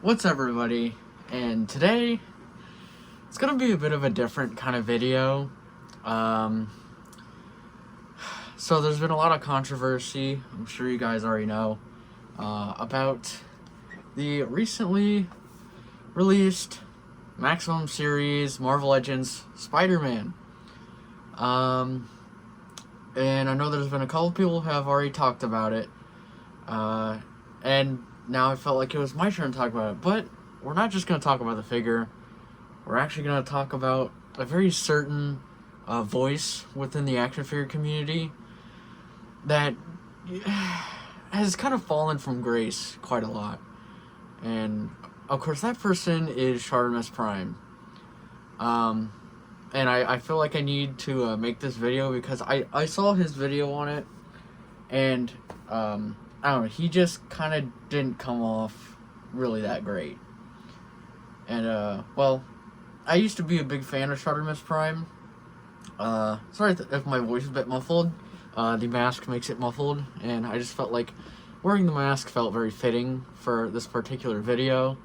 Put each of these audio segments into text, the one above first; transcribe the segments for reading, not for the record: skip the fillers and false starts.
What's up, everybody? And today it's gonna be a bit of a different kind of video. So there's been a lot of controversy, I'm sure you guys already know, about the recently released Maximum series Marvel Legends Spider-Man. And I know there's been a couple people who have already talked about it, and now I felt like it was my turn to talk about it. But we're not just going to talk about the figure. We're actually going to talk about a very certain voice within the action figure community that has kind of fallen from grace quite a lot. And of course that person is Shartimus Prime. And I feel like I need to make this video because I saw his video on it, and I don't know, he just kind of didn't come off really that great. And well, I used to be a big fan of Shartimus Prime. Sorry if my voice is a bit muffled. The mask makes it muffled, and I just felt like wearing the mask felt very fitting for this particular video.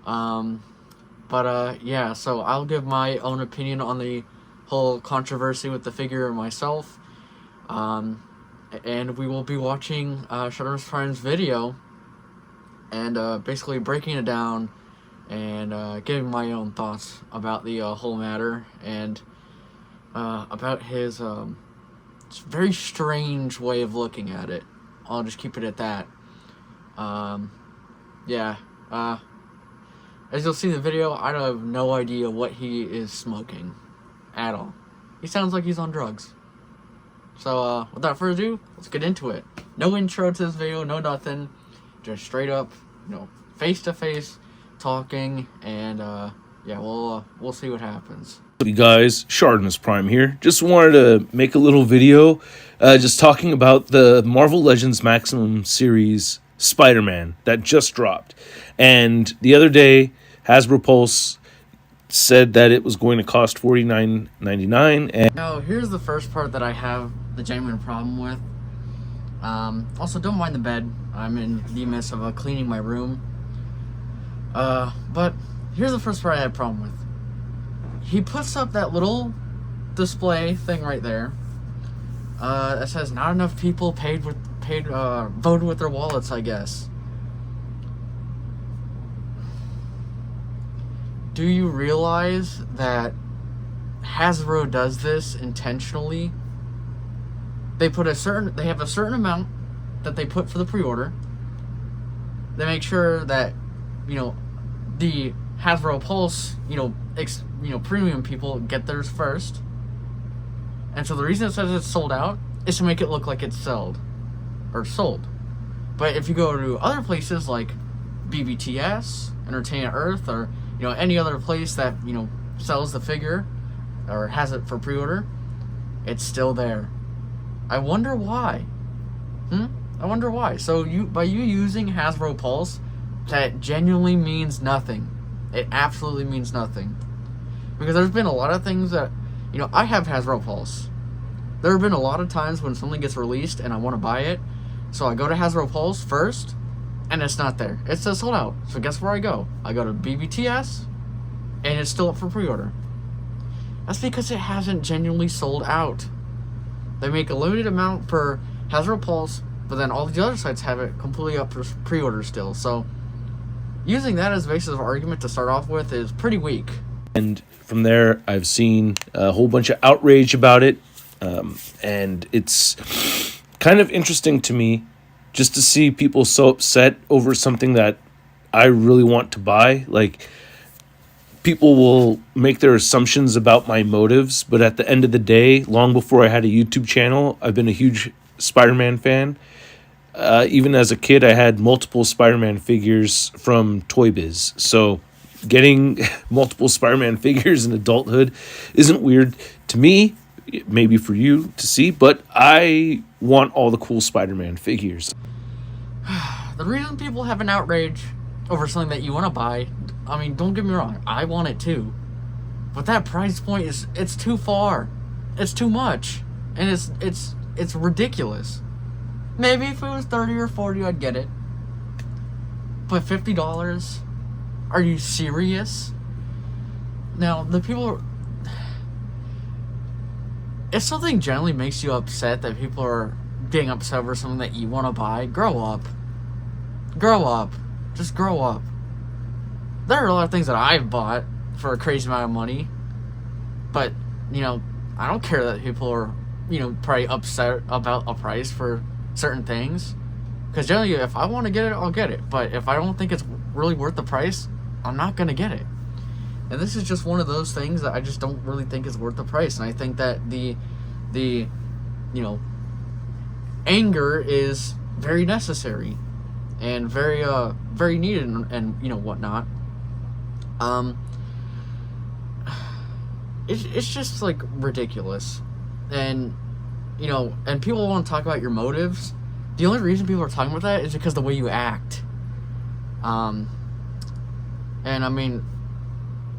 Yeah, so I'll give my own opinion on the whole controversy with the figure myself. And we will be watching Shartimus Prime's video and basically breaking it down and giving my own thoughts about the whole matter and about his very strange way of looking at it. I'll just keep it at that. As you'll see in the video, I have no idea what he is smoking at all. He sounds like he's on drugs. So, without further ado, let's get into it. No intro to this video, no nothing. Just straight up, face-to-face talking, and, yeah, we'll see what happens. Hey guys, Shartimus Prime here. Just wanted to make a little video just talking about the Marvel Legends Maximum series Spider-Man that just dropped. And the other day, Hasbro Pulse said that it was going to cost $49.99. And now, here's the first part that I have the genuine problem with. Also, don't mind the bed. I'm in the midst of cleaning my room. But here's the first part I had a problem with. He puts up that little display thing right there that says not enough people voted with their wallets, I guess. Do you realize that Hasbro does this intentionally? They have a certain amount that they put for the pre-order. They make sure that, the Hasbro Pulse, premium people get theirs first. And so the reason it says it's sold out is to make it look like it's sold. But if you go to other places like BBTS, Entertainment Earth, or any other place that sells the figure or has it for pre-order, it's still there. I wonder why. I wonder why. So by you using Hasbro Pulse, that genuinely means nothing. It absolutely means nothing. Because there's been a lot of things that, I have Hasbro Pulse. There have been a lot of times when something gets released and I want to buy it, so I go to Hasbro Pulse first, and it's not there. It says sold out. So guess where I go? I go to BBTS, and it's still up for pre-order. That's because it hasn't genuinely sold out. They make a limited amount per Hasbro Pulse, but then all the other sites have it completely up for pre-order still. So using that as a basis of argument to start off with is pretty weak. And from there, I've seen a whole bunch of outrage about it. And it's kind of interesting to me just to see people so upset over something that I really want to buy. Like, people will make their assumptions about my motives, but at the end of the day, long before I had a YouTube channel, I've been a huge Spider-Man fan. Even as a kid, I had multiple Spider-Man figures from Toy Biz. So getting multiple Spider-Man figures in adulthood isn't weird to me. Maybe for you to see, but I want all the cool Spider-Man figures. The reason people have an outrage over something that you want to buy, I mean, don't get me wrong, I want it too. But that price point it's too far. It's too much. And it's ridiculous. Maybe if it was 30 or 40, I'd get it. But $50? Are you serious? Now, the people... If something generally makes you upset that people are being upset over something that you want to buy, grow up. Grow up. Just grow up. There are a lot of things that I've bought for a crazy amount of money, but, you know, I don't care that people are, you know, probably upset about a price for certain things. Because generally, if I want to get it, I'll get it. But if I don't think it's really worth the price, I'm not going to get it. And this is just one of those things that I just don't really think is worth the price. And I think that the you know, anger is very necessary and very needed and you know, whatnot. It's just, like, ridiculous. And, you know, and people want to talk about your motives. The only reason people are talking about that is because of the way you act. And, I mean,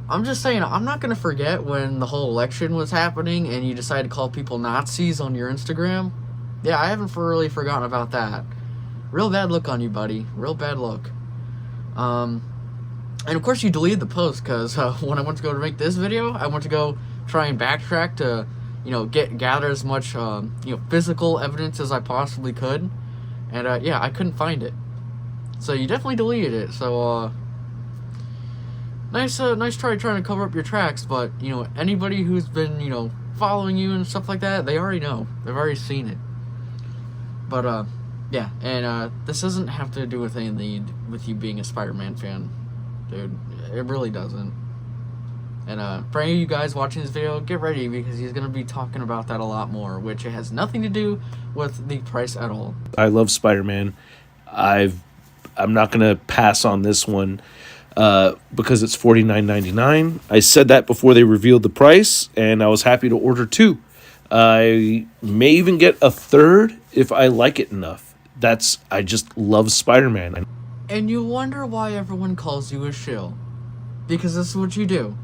I'm just saying, I'm not going to forget when the whole election was happening and you decided to call people Nazis on your Instagram. Yeah, I haven't really forgotten about that. Real bad look on you, buddy. Real bad look. And of course you deleted the post because when I went to go to make this video, I went to go try and backtrack to, you know, gather as much, you know, physical evidence as I possibly could. And, yeah, I couldn't find it. So you definitely deleted it. So, nice try trying to cover up your tracks. But, you know, anybody who's been, you know, following you and stuff like that, they already know. They've already seen it. But, yeah. And, this doesn't have to do with anything with you being a Spider-Man fan. Dude, it really doesn't. And for any of you guys watching this video, get ready because he's going to be talking about that a lot more, which it has nothing to do with the price at all. I love Spider-Man. I'm not going to pass on this one because it's $49.99. I said that before they revealed the price, and I was happy to order 2. I may even get a 3rd if I like it enough. I just love Spider-Man. And you wonder why everyone calls you a shill. Because this is what you do.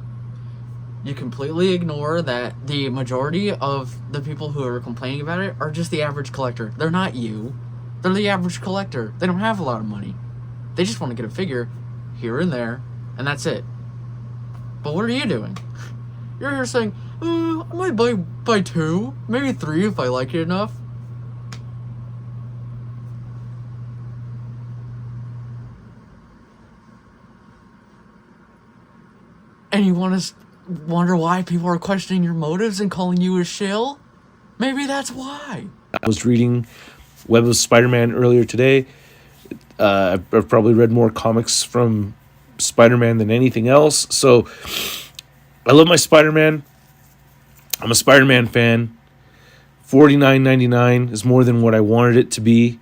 You completely ignore that the majority of the people who are complaining about it are just the average collector. They're not you. They're the average collector. They don't have a lot of money. They just want to get a figure here and there, and that's it. But what are you doing? You're here saying, I might buy 2, maybe 3 if I like it enough. And you wonder why people are questioning your motives and calling you a shill? Maybe that's why. I was reading Web of Spider-Man earlier today. I've probably read more comics from Spider-Man than anything else. So I love my Spider-Man. I'm a Spider-Man fan. $49.99 is more than what I wanted it to be.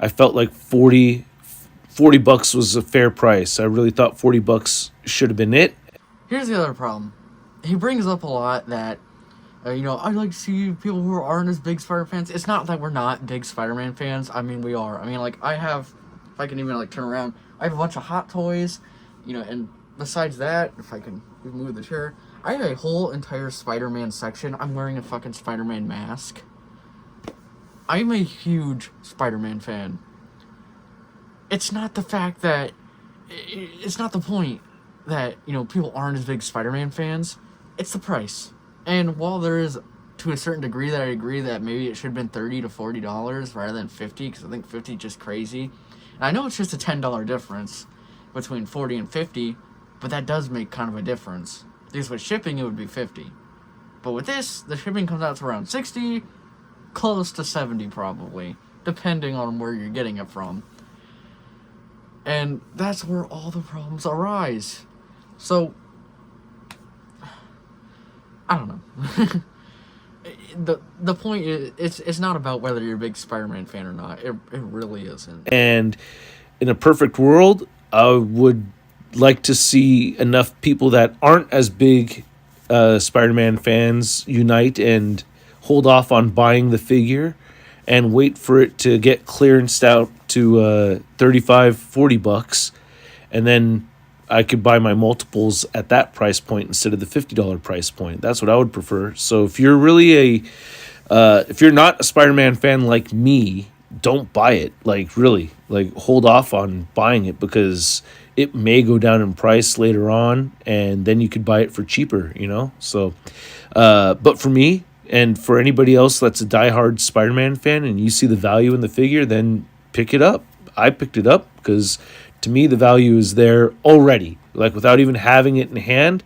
I felt like $40 was a fair price. I really thought $40 should have been it. Here's the other problem. He brings up a lot that, you know, I'd like to see people who aren't as big Spider fans. It's not that we're not big Spider-Man fans. I mean, we are. I mean, like, I have, if I can even, like, turn around, I have a bunch of Hot Toys, you know, and besides that, if I can move the chair, I have a whole entire Spider-Man section. I'm wearing a fucking Spider-Man mask. I'm a huge Spider-Man fan. It's not the fact that, it's not the point that, you know, people aren't as big Spider-Man fans. It's the price. And while there is, to a certain degree, that I agree that maybe it should have been $30 to $40 rather than $50, because I think $50 is just crazy. And I know it's just a $10 difference between $40 and $50, but that does make kind of a difference. Because with shipping, it would be $50. But with this, the shipping comes out to around $60, close to $70 probably, depending on where you're getting it from. And that's where all the problems arise. So, I don't know. The point is, it's not about whether you're a big Spider-Man fan or not. It really isn't. And in a perfect world, I would like to see enough people that aren't as big Spider-Man fans unite and hold off on buying the figure and wait for it to get clearanced out to $35-40, and then I could buy my multiples at that price point instead of the $50 price point. That's what I would prefer. So if you're really if you're not a Spider-Man fan like me, don't buy it. Like, really, like, hold off on buying it, because it may go down in price later on, and then you could buy it for cheaper, you know? So, but for me, and for anybody else that's a diehard Spider-Man fan and you see the value in the figure, then pick it up. I picked it up because to me the value is there already. Like, without even having it in hand,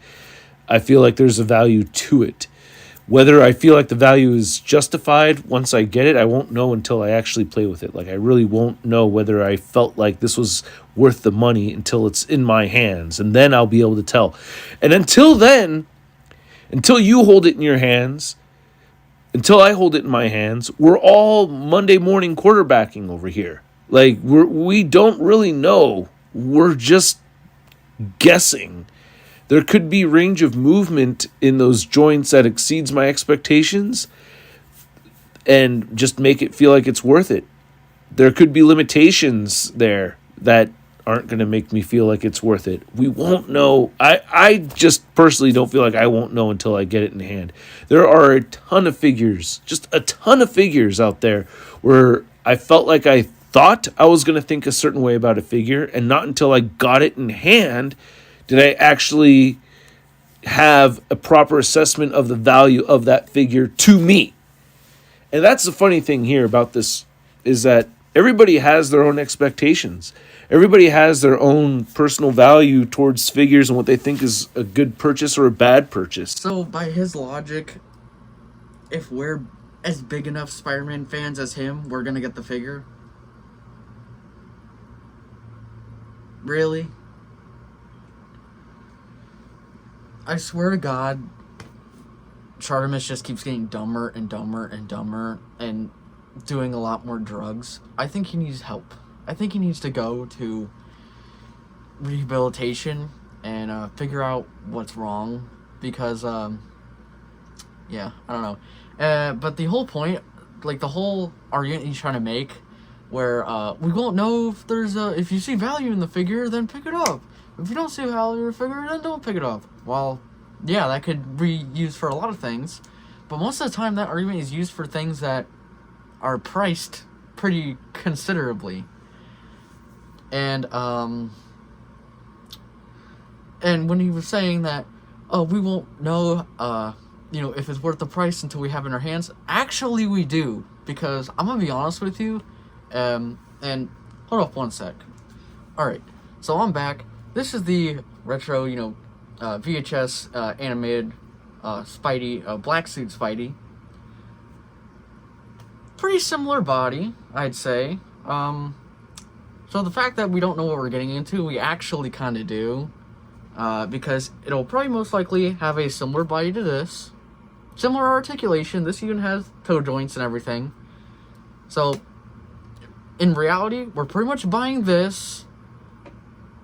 I feel like there's a value to it. Whether I feel like the value is justified once I get it, I won't know until I actually play with it. Like, I really won't know whether I felt like this was worth the money until it's in my hands, and then I'll be able to tell. And until then, until you hold it in your hands, until I hold it in my hands, we're all Monday morning quarterbacking over here. Like, we don't really know. We're just guessing. There could be range of movement in those joints that exceeds my expectations and just make it feel like it's worth it. There could be limitations there that aren't going to make me feel like it's worth it. We won't know. I just personally don't feel like I won't know until I get it in hand. There are a ton of figures, just a ton of figures out there where I felt like I thought I was going to think a certain way about a figure, and not until I got it in hand did I actually have a proper assessment of the value of that figure to me. And that's the funny thing here about this, is that everybody has their own expectations. Everybody has their own personal value towards figures and what they think is a good purchase or a bad purchase. So, by his logic, if we're as big enough Spider-Man fans as him, we're gonna get the figure? Really? I swear to God, Shartimus just keeps getting dumber and dumber and dumber and doing a lot more drugs. I think he needs help. I think he needs to go to rehabilitation and figure out what's wrong, because, yeah, I don't know. But the whole point, like the whole argument he's trying to make, where we won't know if if you see value in the figure, then pick it up. If you don't see value in the figure, then don't pick it up. Well, yeah, that could be used for a lot of things, but most of the time that argument is used for things that are priced pretty considerably. And when he was saying that, oh, we won't know, if it's worth the price until we have it in our hands, actually we do, because I'm gonna be honest with you, and hold up one sec. Alright, so I'm back. This is the retro, VHS animated Spidey, black suit Spidey. Pretty similar body, I'd say. So the fact that we don't know what we're getting into, we actually kind of do. Because it'll probably most likely have a similar body to this. Similar articulation. This even has toe joints and everything. So, in reality, we're pretty much buying this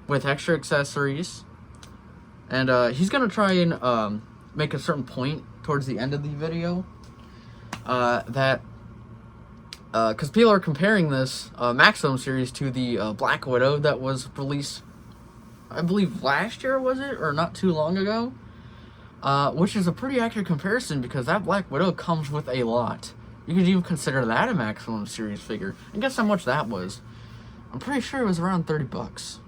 with extra accessories. And he's going to try and make a certain point towards the end of the video. Because people are comparing this Maximum series to the Black Widow that was released, I believe, last year, was it? Or not too long ago? Which is a pretty accurate comparison, because that Black Widow comes with a lot. You could even consider that a Maximum series figure. And guess how much that was? I'm pretty sure it was around $30.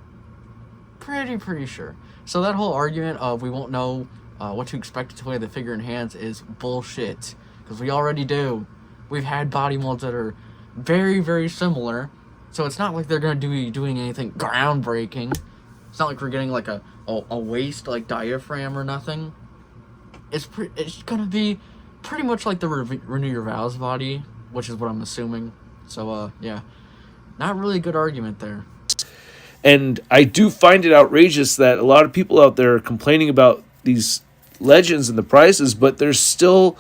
Pretty sure. So that whole argument of we won't know what to expect until we have the figure in hands is bullshit. Because we already do. We've had body molds that are very, very similar. So it's not like they're going to be doing anything groundbreaking. It's not like we're getting like a waist like diaphragm or nothing. It's going to be pretty much like the Renew Your Vows body, which is what I'm assuming. So, yeah. Not really a good argument there. And I do find it outrageous that a lot of people out there are complaining about these legends and the prices, but there's still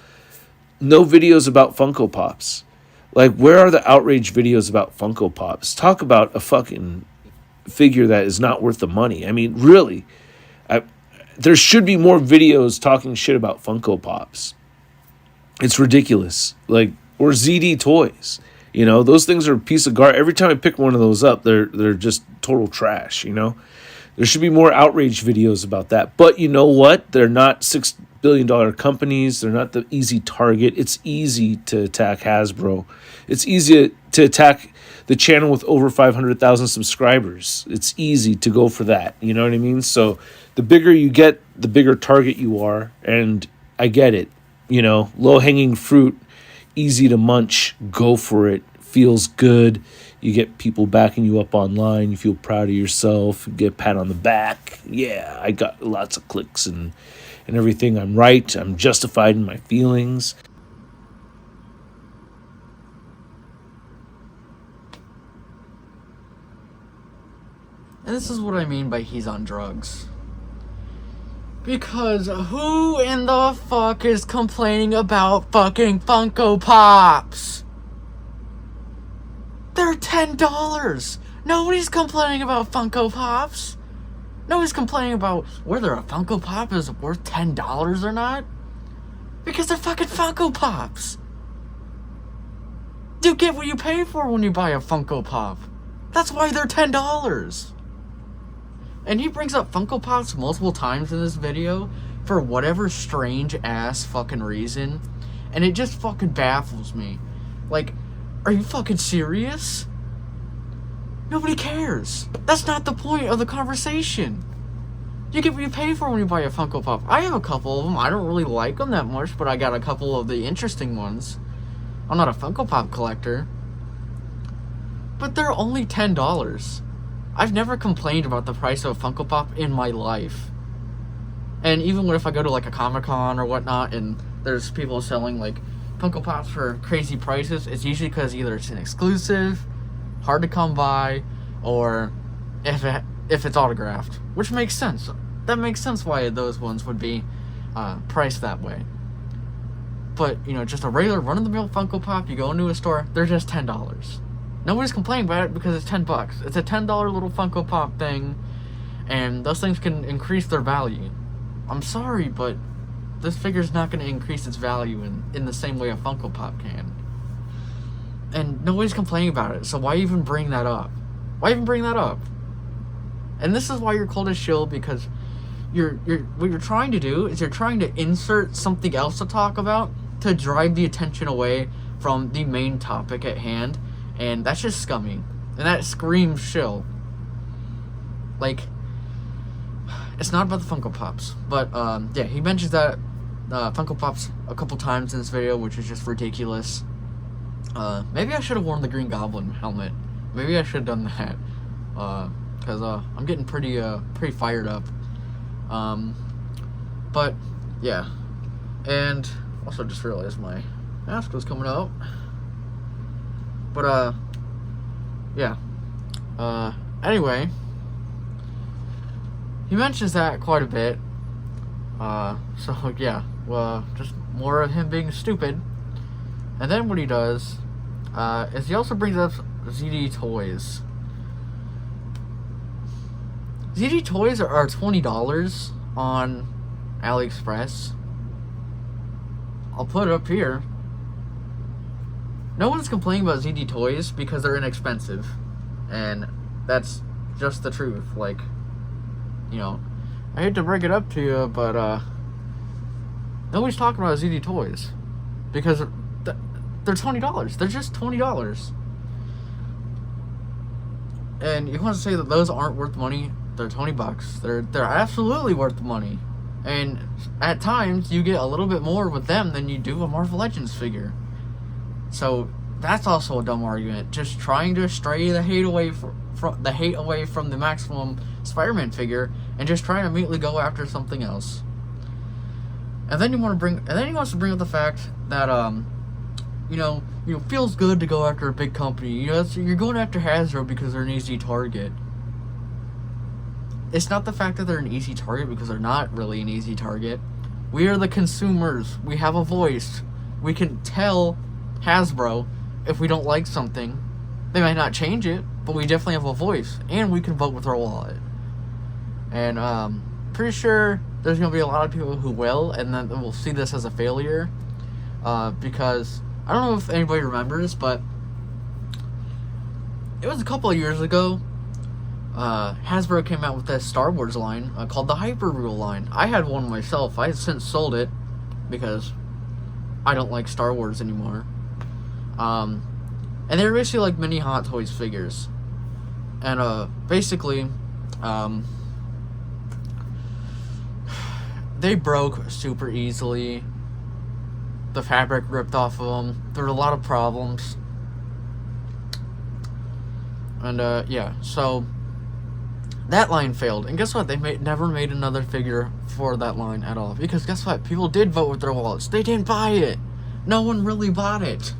no videos about Funko Pops. Like, where are the outrage videos about Funko Pops? Talk about a fucking figure that is not worth the money. I mean, really. There should be more videos talking shit about Funko Pops. It's ridiculous. Like, or ZD toys. You know, those things are a piece of garbage. Every time I pick one of those up, they're just total trash, you know? There should be more outrage videos about that. But you know what? They're not $6 billion companies. They're not the easy target. It's easy to attack Hasbro. It's easy to attack the channel with over 500,000 subscribers. It's easy to go for that. You know what I mean? So the bigger you get, the bigger target you are. And I get it. You know, low-hanging fruit, easy to munch, go for it. Feels good. You get people backing you up online. You feel proud of yourself. You get a pat on the back. Yeah, I got lots of clicks and everything. I'm right. I'm justified in my feelings. And this is what I mean by he's on drugs. Because who in the fuck is complaining about fucking Funko Pops? They're $10. Nobody's complaining about Funko Pops. Nobody's complaining about whether a Funko Pop is worth $10 or not. Because they're fucking Funko Pops. You get what you pay for when you buy a Funko Pop. That's why they're $10. And he brings up Funko Pops multiple times in this video for whatever strange ass fucking reason. And it just fucking baffles me. Like, are you fucking serious? Nobody cares. That's not the point of the conversation. You get what you pay for when you buy a Funko Pop. I have a couple of them. I don't really like them that much, but I got a couple of the interesting ones. I'm not a Funko Pop collector. But they're only $10. I've never complained about the price of a Funko Pop in my life. And even if I go to like a Comic-Con or whatnot and there's people selling like Funko Pops for crazy prices, it's usually because either it's an exclusive, hard to come by, or if it's autographed, which makes sense. That makes sense why those ones would be priced that way. But, you know, just a regular run-of-the-mill Funko Pop, you go into a store, they're just $10. Nobody's complaining about it because it's $10. It's a $10 little Funko Pop thing, and those things can increase their value. I'm sorry, but this figure's not going to increase its value in the same way a Funko Pop can. And nobody's complaining about it, so why even bring that up? Why even bring that up? And this is why you're cold as shill, because what you're trying to do is you're trying to insert something else to talk about to drive the attention away from the main topic at hand. And that's just scummy. And that screams shill. Like, it's not about the Funko Pops. But, yeah, he mentions that Funko Pops a couple times in this video, which is just ridiculous. Maybe I should have worn the Green Goblin helmet. Maybe I should have done that. Because, I'm getting pretty fired up. But, yeah. And, also just realized my mask was coming out. But, yeah. Anyway, he mentions that quite a bit. So, yeah. Well, just more of him being stupid. And then what he does, is he also brings up ZD Toys. ZD Toys are $20 on AliExpress. I'll put it up here. No one's complaining about ZD Toys because they're inexpensive. And that's just the truth. Like, you know, I hate to break it up to you, but nobody's talking about ZD Toys. Because they're $20. They're just $20. And you want to say that those aren't worth money? They're $20. They're absolutely worth the money. And at times, you get a little bit more with them than you do a Marvel Legends figure. So that's also a dumb argument. Just trying to stray the hate away from the Maximum Spider-Man figure, and just trying to immediately go after something else. And then he wants to bring up the fact that you know, feels good to go after a big company. You know, you're going after Hasbro because they're an easy target. It's not the fact that they're an easy target, because they're not really an easy target. We are the consumers. We have a voice. We can tell Hasbro if we don't like something. They might not change it, but we definitely have a voice, and we can vote with our wallet. And pretty sure there's going to be a lot of people who will, and then will see this as a failure, because I don't know if anybody remembers, but it was a couple of years ago. Hasbro came out with that Star Wars line called the Hyper Rule line. I had one myself. I have since sold it because I don't like Star Wars anymore. And they were basically like mini Hot Toys figures. And basically, they broke super easily. The fabric ripped off of them. There were a lot of problems. And yeah, so that line failed. And guess what? They never made another figure for that line at all. Because guess what? People did vote with their wallets. They didn't buy it. No one really bought it.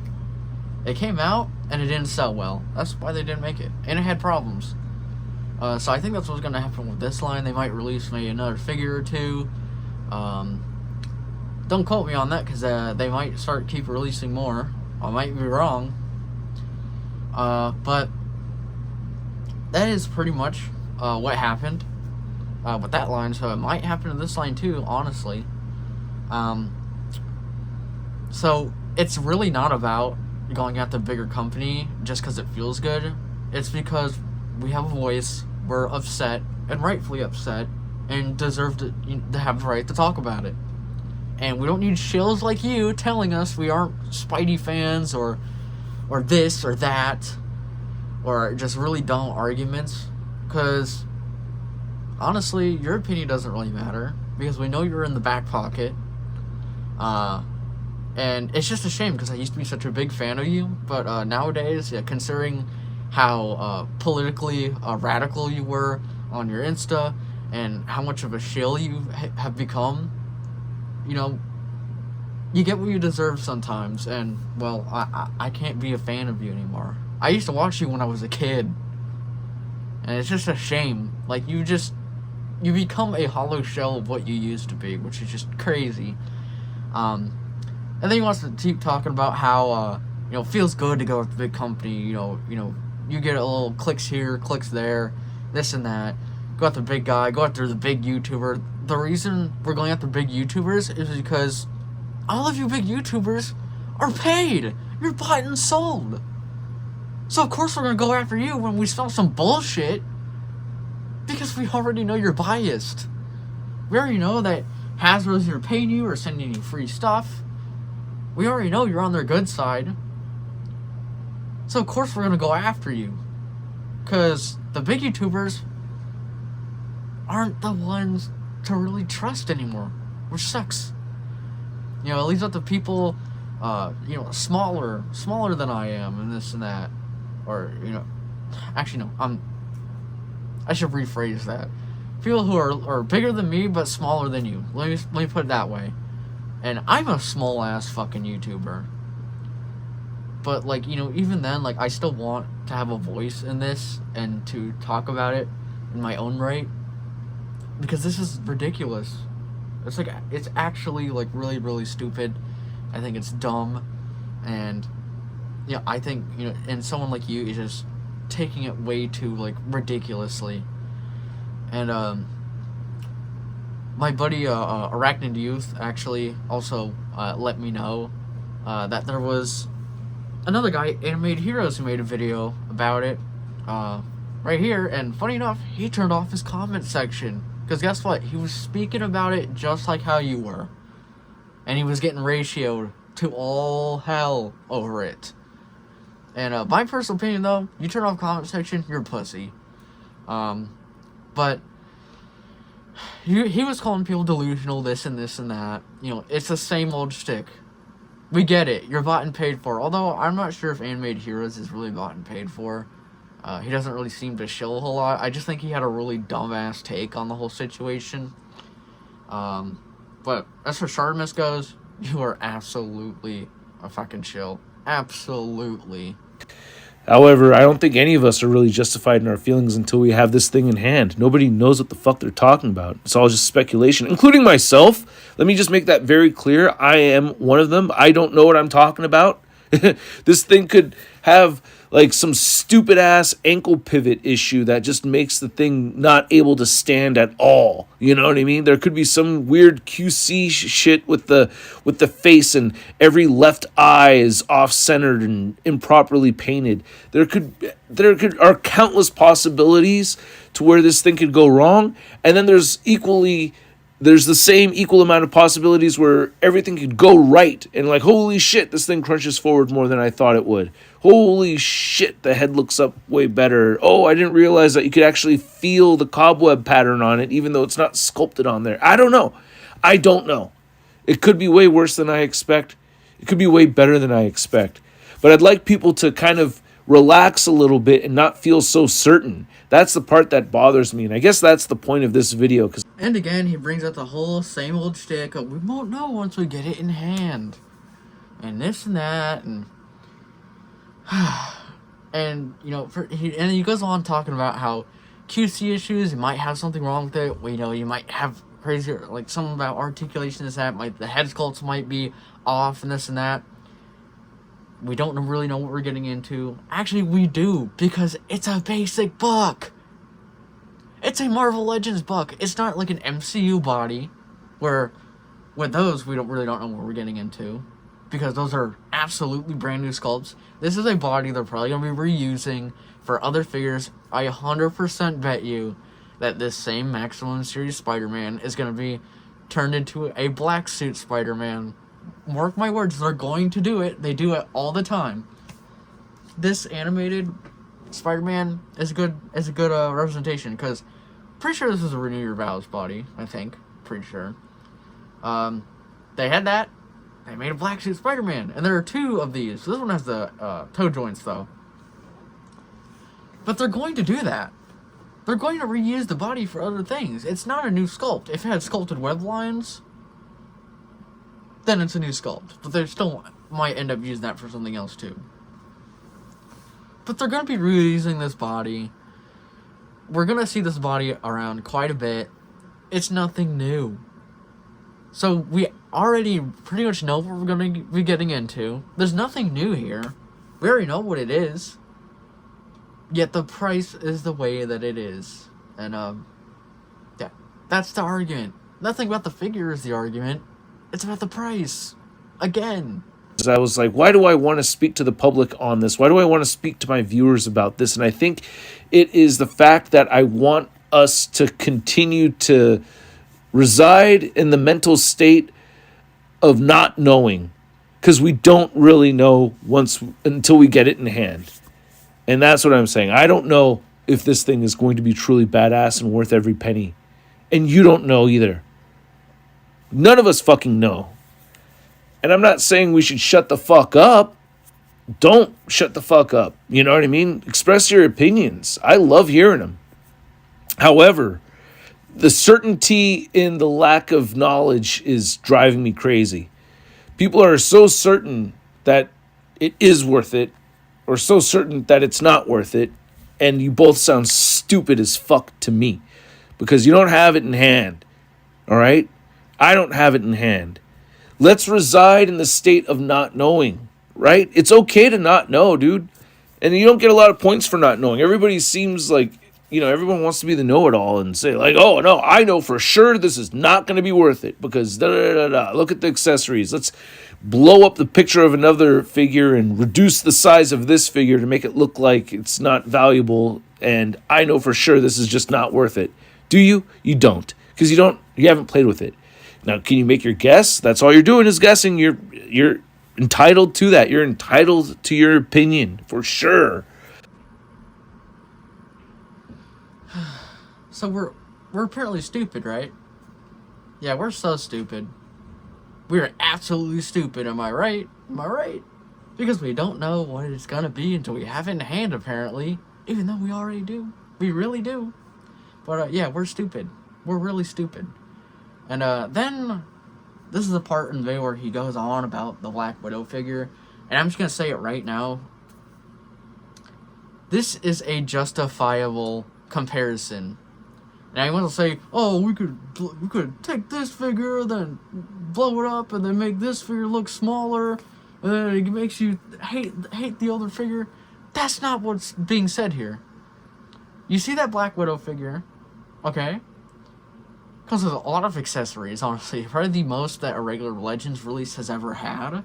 It came out and it didn't sell well. That's why they didn't make it. And it had problems. So I think that's what's going to happen with this line. They might release maybe another figure or two. Don't quote me on that, because they might keep releasing more. I might be wrong. But that is pretty much what happened with that line. So it might happen to this line too, honestly. So it's really not about going after the bigger company just because it feels good. It's because we have a voice, we're upset, and rightfully upset, and deserve to have the right to talk about it. And we don't need shills like you telling us we aren't Spidey fans or this or that, or just really dumb arguments. Because honestly, your opinion doesn't really matter, because we know you're in the back pocket. And it's just a shame, because I used to be such a big fan of you, but nowadays, yeah, considering how politically radical you were on your Insta, and how much of a shill you have become, you get what you deserve sometimes. And, well, I can't be a fan of you anymore. I used to watch you when I was a kid, and it's just a shame. Like, you become a hollow shell of what you used to be, which is just crazy. And then he wants to keep talking about how, it feels good to go with the big company, you get a little clicks here, clicks there, this and that. Go after the big guy, go after the big YouTuber. The reason we're going after big YouTubers is because all of you big YouTubers are paid. You're bought and sold. So of course we're going to go after you when we smell some bullshit, because we already know you're biased. We already know that Hasbro's either paying you or sending you free stuff. We already know you're on their good side. So of course we're going to go after you, because the big YouTubers aren't the ones to really trust anymore, which sucks. At least with the people, smaller than I am, and this and that, or actually no, I should rephrase that. People who are bigger than me but smaller than you. Let me put it that way. And I'm a small ass fucking YouTuber. But even then, I still want to have a voice in this and to talk about it in my own right. Because this is ridiculous. It's actually really, really stupid. I think it's dumb. And I think, and someone like you is just taking it way too ridiculously. And my buddy Arachnid Youth actually also let me know that there was another guy, Animated Heroes, who made a video about it right here. And funny enough, he turned off his comment section. Because guess what? He was speaking about it just like how you were. And he was getting ratioed to all hell over it. And my personal opinion, though, you turn off comment section, you're a pussy. But he was calling people delusional, this and this and that. It's the same old shtick. We get it. You're bought and paid for. Although I'm not sure if Animated Heroes is really bought and paid for. He doesn't really seem to shill a whole lot. I just think he had a really dumbass take on the whole situation. But as for shartimus goes, you are absolutely a fucking shill. Absolutely. However, I don't think any of us are really justified in our feelings until we have this thing in hand. Nobody knows what the fuck they're talking about. It's all just speculation, including myself. Let me just make that very clear. I am one of them. I don't know what I'm talking about. This thing could have some stupid ass ankle pivot issue that just makes the thing not able to stand at all. You know what I mean? There could be some weird QC shit with the face, and every left eye is off centered and improperly painted. There are countless possibilities to where this thing could go wrong, and then there's there's the same equal amount of possibilities where everything could go right and like, holy shit, this thing crunches forward more than I thought it would. Holy shit, the head looks up way better. Oh, I didn't realize that you could actually feel the cobweb pattern on it even though it's not sculpted on there. I don't know. It could be way worse than I expect. It could be way better than I expect. But I'd like people to kind of relax a little bit and not feel so certain. That's the part that bothers me, and I guess that's the point of this video. And again, he brings up the whole same old shtick of, we won't know once we get it in hand. And this and that, and... and, you know, and he goes on talking about how QC issues, you might have something wrong with it. You know, you might have crazy, like, something about articulation, this, that, the head sculpts might be off, and this and that. We don't really know what we're getting into. Actually, we do, because it's a basic book. It's a Marvel Legends book. It's not like an MCU body, where with those, we really don't know what we're getting into, because those are absolutely brand new sculpts. This is a body they're probably going to be reusing for other figures. I 100% bet you that this same Maximum Series Spider-Man is going to be turned into a black suit Spider-Man. Mark my words, they're going to do it. They do it all the time. This animated Spider-Man is a good representation, because pretty sure this is a Renew Your Vows body, I think. Pretty sure. They had that. They made a black suit Spider-Man, and there are two of these. This one has the toe joints, though. But they're going to do that. They're going to reuse the body for other things. It's not a new sculpt. If it had sculpted web lines, then it's a new sculpt. But they still might end up using that for something else too. But they're going to be reusing this body. We're going to see this body around quite a bit. It's nothing new. So we already pretty much know what we're going to be getting into. There's nothing new here. We already know what it is. Yet the price is the way that it is. And, yeah, that's the argument. Nothing about the figure is the argument. It's about the price. Again. I was like, why do I want to speak to the public on this? Why do I want to speak to my viewers about this? And I think it is the fact that I want us to continue to reside in the mental state of not knowing. Because we don't really know until we get it in hand. And that's what I'm saying. I don't know if this thing is going to be truly badass and worth every penny. And you don't know either. None of us fucking know. And I'm not saying we should shut the fuck up. Don't shut the fuck up. You know what I mean? Express your opinions. I love hearing them. However, the certainty in the lack of knowledge is driving me crazy. People are so certain that it is worth it, or so certain that it's not worth it, and you both sound stupid as fuck to me because you don't have it in hand. All right? I don't have it in hand. Let's reside in the state of not knowing, right? It's okay to not know, dude. And you don't get a lot of points for not knowing. Everybody seems like, you know, everyone wants to be the know-it-all and say like, oh, no, I know for sure this is not going to be worth it because da-da-da-da. Look at the accessories. Let's blow up the picture of another figure and reduce the size of this figure to make it look like it's not valuable. And I know for sure this is just not worth it. Do you? You don't. Because you haven't played with it. Now, can you make your guess? That's all you're doing is guessing. You're entitled to that. You're entitled to your opinion, for sure. So we're apparently stupid, right? Yeah, we're so stupid. We're absolutely stupid, am I right? Am I right? Because we don't know what it's gonna be until we have it in hand, apparently. Even though we already do. We really do. But, yeah, we're stupid. We're really stupid. And then, this is the part in the video where he goes on about the Black Widow figure. And I'm just going to say it right now. This is a justifiable comparison. And I want to say, oh, we could take this figure, then blow it up, and then make this figure look smaller. And then it makes you hate the older figure. That's not what's being said here. You see that Black Widow figure, okay? Comes with a lot of accessories, honestly. Probably the most that a regular Legends release has ever had.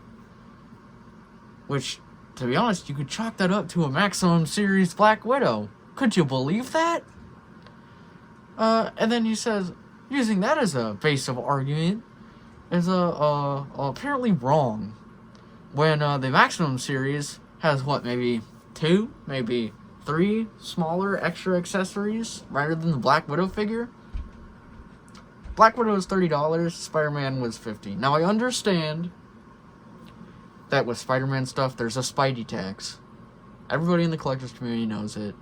Which, to be honest, you could chalk that up to a Maximum Series Black Widow. Could you believe that? And then he says, using that as a base of argument is apparently wrong. When the Maximum series has what, maybe 2, maybe 3 smaller extra accessories rather than the Black Widow figure. Black Widow was $30, Spider-Man was $50. Now I understand that with Spider-Man stuff, there's a Spidey tax. Everybody in the collector's community knows it.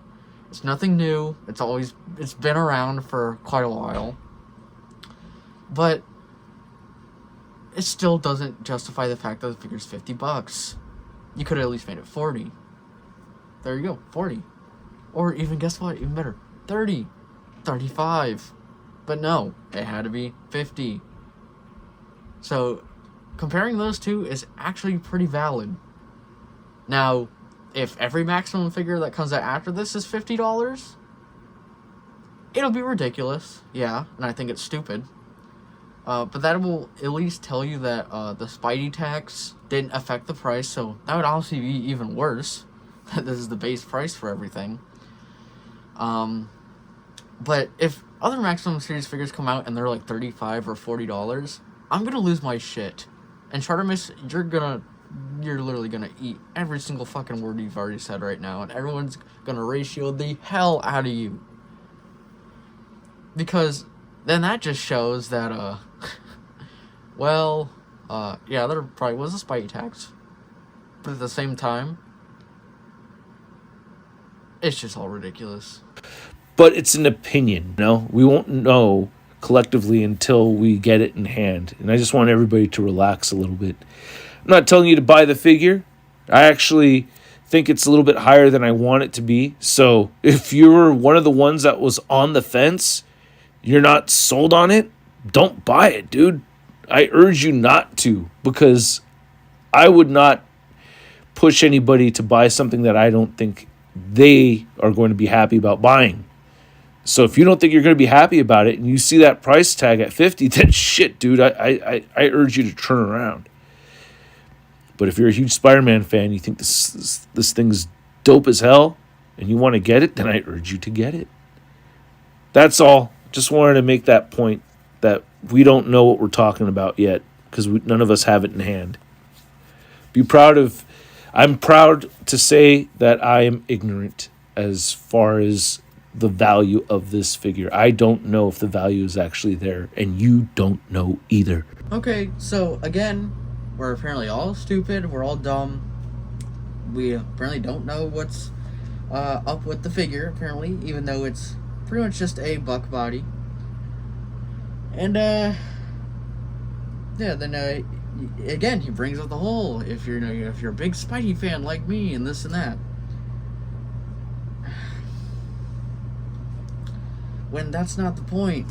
It's nothing new. It's been around for quite a while. But it still doesn't justify the fact that the figure's $50. You could have at least made it 40. There you go, 40. Or even, guess what, even better, 30, 35. But no, it had to be 50. So comparing those two is actually pretty valid. Now, if every Maximum figure that comes out after this is $50, it'll be ridiculous, yeah, and I think it's stupid. But that will at least tell you that the Spidey tax didn't affect the price, so that would honestly be even worse. That this is the base price for everything. But if other Maximum series figures come out and they're like $35 or $40, I'm gonna lose my shit. And Shartimus, you're literally gonna eat every single fucking word you've already said right now, and everyone's gonna ratio the hell out of you. Because then that just shows that, yeah, there probably was a Spidey tax. But at the same time, it's just all ridiculous. But it's an opinion, We won't know collectively until we get it in hand. And I just want everybody to relax a little bit. I'm not telling you to buy the figure. I actually think it's a little bit higher than I want it to be. So if you're one of the ones that was on the fence, you're not sold on it, don't buy it, dude. I urge you not to, because I would not push anybody to buy something that I don't think they are going to be happy about buying. So if you don't think you're going to be happy about it and you see that price tag at 50, then shit, dude, I urge you to turn around. But if you're a huge Spider-Man fan, you think this thing's dope as hell, and you want to get it, then I urge you to get it. That's all. Just wanted to make that point that we don't know what we're talking about yet, because none of us have it in hand. I'm proud to say that I am ignorant as far as the value of this figure. I don't know if the value is actually there, and you don't know either. Okay, so again, we're apparently all stupid, we're all dumb. We apparently don't know what's up with the figure, apparently, even though it's pretty much just a buck body. And, yeah, then, again, he brings up the whole, if you're a big Spidey fan like me, and this and that. When that's not the point.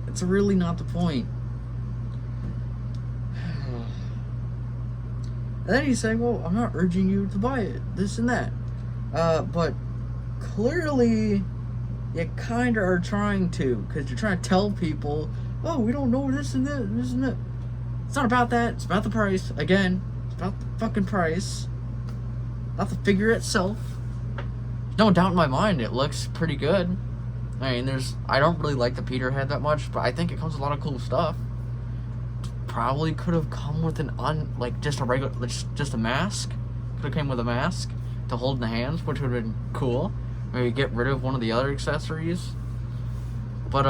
It's really not the point. And then he's saying, well, I'm not urging you to buy it, this and that. But clearly, you kind of are trying to, because you're trying to tell people, oh, we don't know this and that, this and that. It's not about that, it's about the price. Again, it's about the fucking price. Not the figure itself. There's no doubt in my mind, it looks pretty good. I mean, I don't really like the Peter head that much, but I think it comes with a lot of cool stuff. Probably could have come with just a mask. Could have came with a mask to hold in the hands, which would have been cool. Maybe get rid of one of the other accessories. But,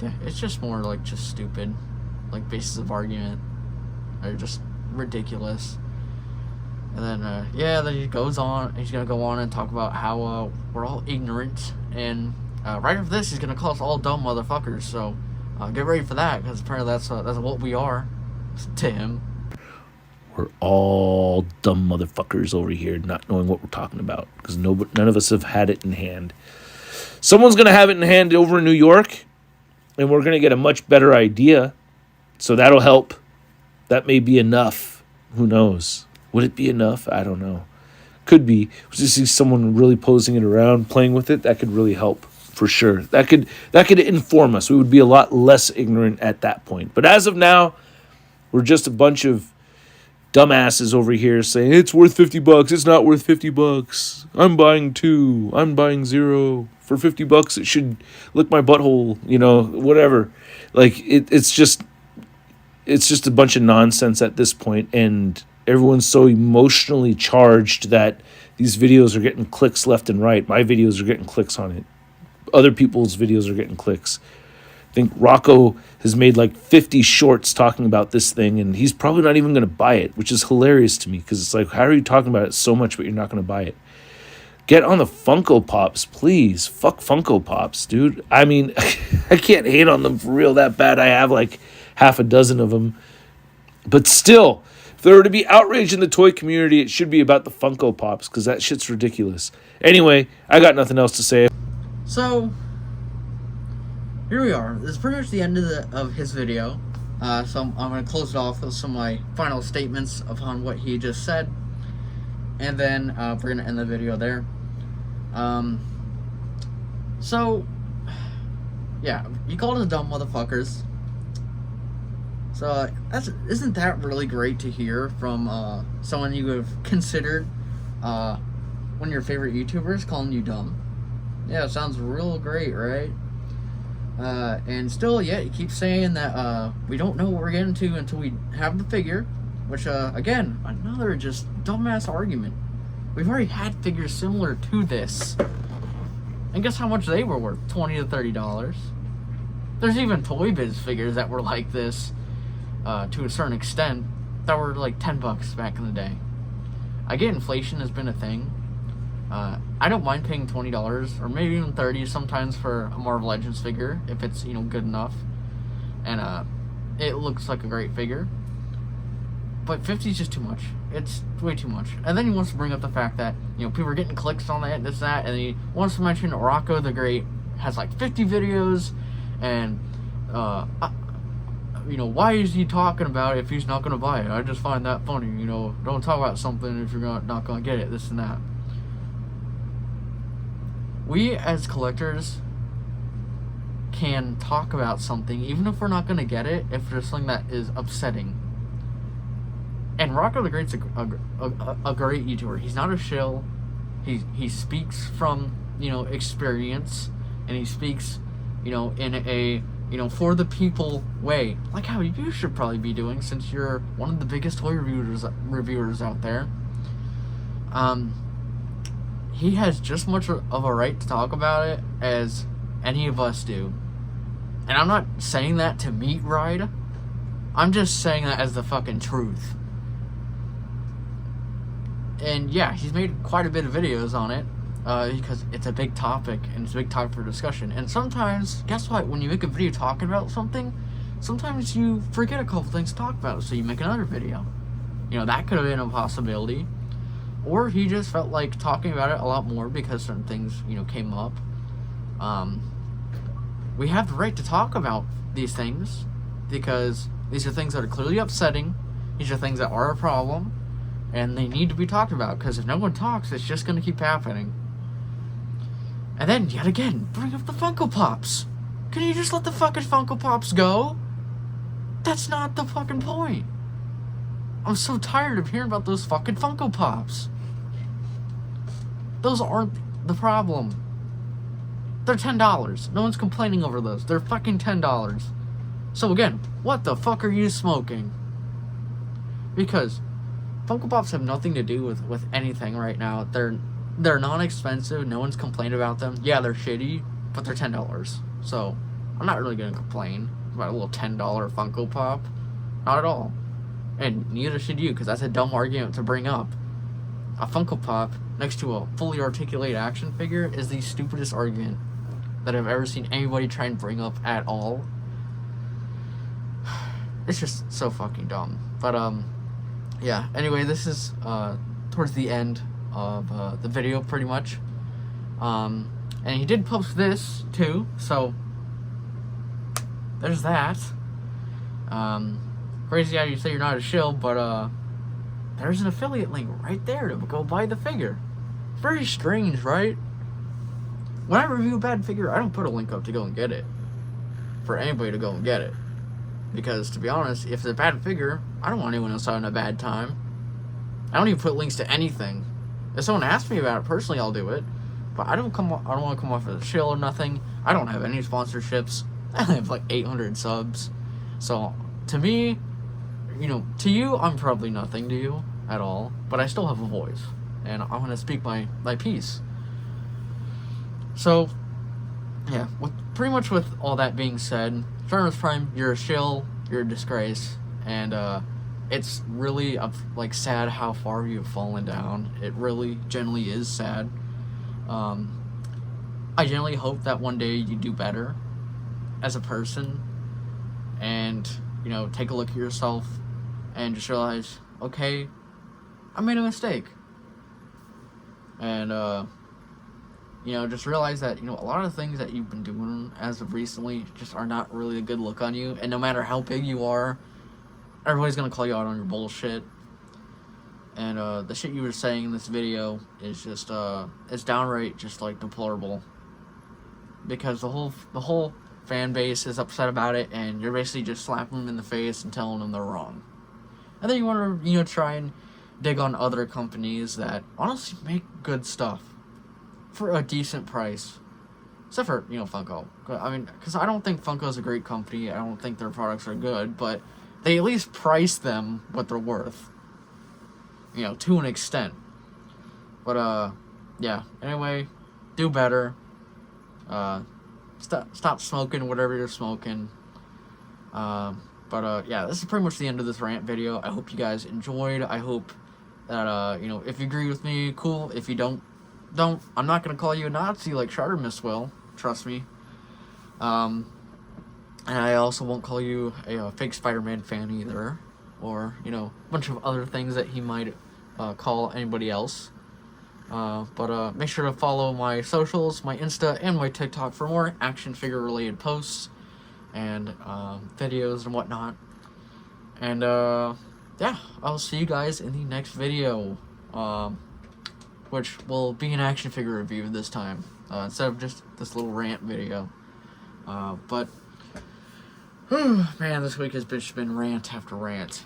yeah, it's just more like just stupid. Like, bases of argument. They're just ridiculous. And then, then he goes on, he's gonna go on and talk about how, we're all ignorant, and, right after this, he's gonna call us all dumb motherfuckers, so, get ready for that, because apparently that's what we are, to him. We're all dumb motherfuckers over here, not knowing what we're talking about, because none of us have had it in hand. Someone's gonna have it in hand over in New York, and we're gonna get a much better idea, so that'll help. That may be enough. Who knows? Would it be enough? I don't know. Could be. Just see someone really posing it around, playing with it. That could really help, for sure. That could inform us. We would be a lot less ignorant at that point. But as of now, we're just a bunch of dumbasses over here saying it's worth $50. It's not worth $50. I'm buying 2. I'm buying 0. for $50 it should lick my butthole, you know, whatever. Like it's just a bunch of nonsense at this point, and everyone's so emotionally charged that these videos are getting clicks left and right. My videos are getting clicks on it. Other people's videos are getting clicks. I think Rocco has made like 50 shorts talking about this thing, and he's probably not even going to buy it, which is hilarious to me because it's like, how are you talking about it so much, but you're not going to buy it? Get on the Funko Pops, please. Fuck Funko Pops, dude. I mean, I can't hate on them for real that bad. I have like half a dozen of them. But still, if there were to be outrage in the toy community, it should be about the Funko Pops because that shit's ridiculous. Anyway, I got nothing else to say. So, here we are. This is pretty much the end of his video. So I'm going to close it off with some of my final statements upon what he just said. And then we're going to end the video there. So, yeah, you called us dumb motherfuckers. So, isn't that really great to hear from someone you have considered one of your favorite YouTubers calling you dumb? Yeah, it sounds real great, right? And still, yeah, you keep saying that we don't know what we're getting to until we have the figure, which, again, another just dumbass argument. We've already had figures similar to this. And guess how much they were worth? $20 to $30. There's even Toy Biz figures that were like this, to a certain extent, that were like $10 back in the day. I get inflation has been a thing. I don't mind paying $20 or maybe even $30 sometimes for a Marvel Legends figure if it's, you know, good enough and it looks like a great figure. But $50 is just too much. It's way too much. And then he wants to bring up the fact that, you know, people are getting clicks on that, this, that, and he wants to mention Rocco the Great has like 50 videos, and you know, why is he talking about it if he's not going to buy it? I just find that funny. You know, don't talk about something if you're not going to get it, this and that. We as collectors can talk about something even if we're not going to get it, if there's something that is upsetting. And Rocco the Great's a great YouTuber. He's not a shill. He speaks from, you know, experience, and he speaks, you know, in a, you know, for the people way, like how you should probably be doing since you're one of the biggest toy reviewers out there. He has just much of a right to talk about it as any of us do. And I'm not saying that to meat ride. I'm just saying that as the fucking truth. And yeah, he's made quite a bit of videos on it because it's a big topic and it's a big topic for discussion. And sometimes, guess what? When you make a video talking about something, sometimes you forget a couple things to talk about, so you make another video. You know, that could have been a possibility. Or he just felt like talking about it a lot more because certain things, you know, came up. We have the right to talk about these things because these are things that are clearly upsetting. These are things that are a problem, and they need to be talked about because if no one talks, it's just going to keep happening. And then, yet again, bring up the Funko Pops. Can you just let the fucking Funko Pops go? That's not the fucking point. I'm so tired of hearing about those fucking Funko Pops. Those aren't the problem. They're $10. No one's complaining over those. They're fucking $10. So again, what the fuck are you smoking? Because Funko Pops have nothing to do with anything right now. They're non-expensive. No one's complained about them. Yeah, they're shitty, but they're $10. So I'm not really gonna complain about a little $10 Funko Pop. Not at all. And neither should you, because that's a dumb argument to bring up. A Funko Pop next to a fully articulated action figure is the stupidest argument that I've ever seen anybody try and bring up at all. It's just so fucking dumb. But, yeah. Anyway, this is, towards the end of, the video, pretty much. And he did post this, too, so there's that. Crazy how you say you're not a shill, but, there's an affiliate link right there to go buy the figure. Very strange, right? When I review a bad figure, I don't put a link up to go and get it. For anybody to go and get it. Because, to be honest, if it's a bad figure, I don't want anyone else having a bad time. I don't even put links to anything. If someone asks me about it, personally, I'll do it. But I don't want to come off as a shill or nothing. I don't have any sponsorships. I have like 800 subs. So to me, to you, I'm probably nothing to you at all. But I still have a voice, and I want to speak my piece. So yeah, pretty much with all that being said, Shartimus Prime, you're a shill, you're a disgrace, and it's really like sad how far you've fallen down. It really genuinely is sad. I genuinely hope that one day you do better as a person, and take a look at yourself and just realize, okay, I made a mistake, and just realize that a lot of things that you've been doing as of recently just are not really a good look on you, and no matter how big you are, everybody's gonna call you out on your bullshit. And the shit you were saying in this video is just it's downright just like deplorable, because the whole fan base is upset about it, and you're basically just slapping them in the face and telling them they're wrong. And then you want to try and dig on other companies that honestly make good stuff for a decent price, except for Funko. I mean, because I don't think Funko's a great company. I don't think their products are good, but they at least price them what they're worth, to an extent. But yeah. Anyway, do better. Stop smoking whatever you're smoking. But yeah, this is pretty much the end of this rant video. I hope you guys enjoyed. I hope that if you agree with me, cool. If you don't. I'm not gonna call you a Nazi like Shartimus will. Trust me. And I also won't call you a fake Spider-Man fan either, or a bunch of other things that he might call anybody else. But make sure to follow my socials, my Insta, and my TikTok for more action figure related posts and videos and whatnot. And yeah, I'll see you guys in the next video, which will be an action figure review this time, instead of just this little rant video. But man, this week has just been rant after rant.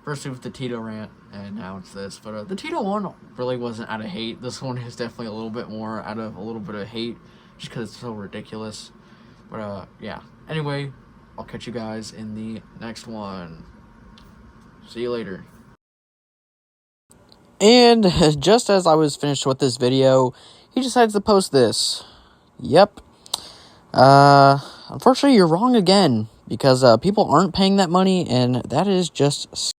First it was the Tito rant, and now it's this. But the Tito one really wasn't out of hate. This one is definitely a little bit more out of a little bit of hate, just because it's so ridiculous. But yeah. Anyway, I'll catch you guys in the next one. See you later. And just as I was finished with this video, he decides to post this. Yep. Unfortunately, you're wrong again, because people aren't paying that money, and that is just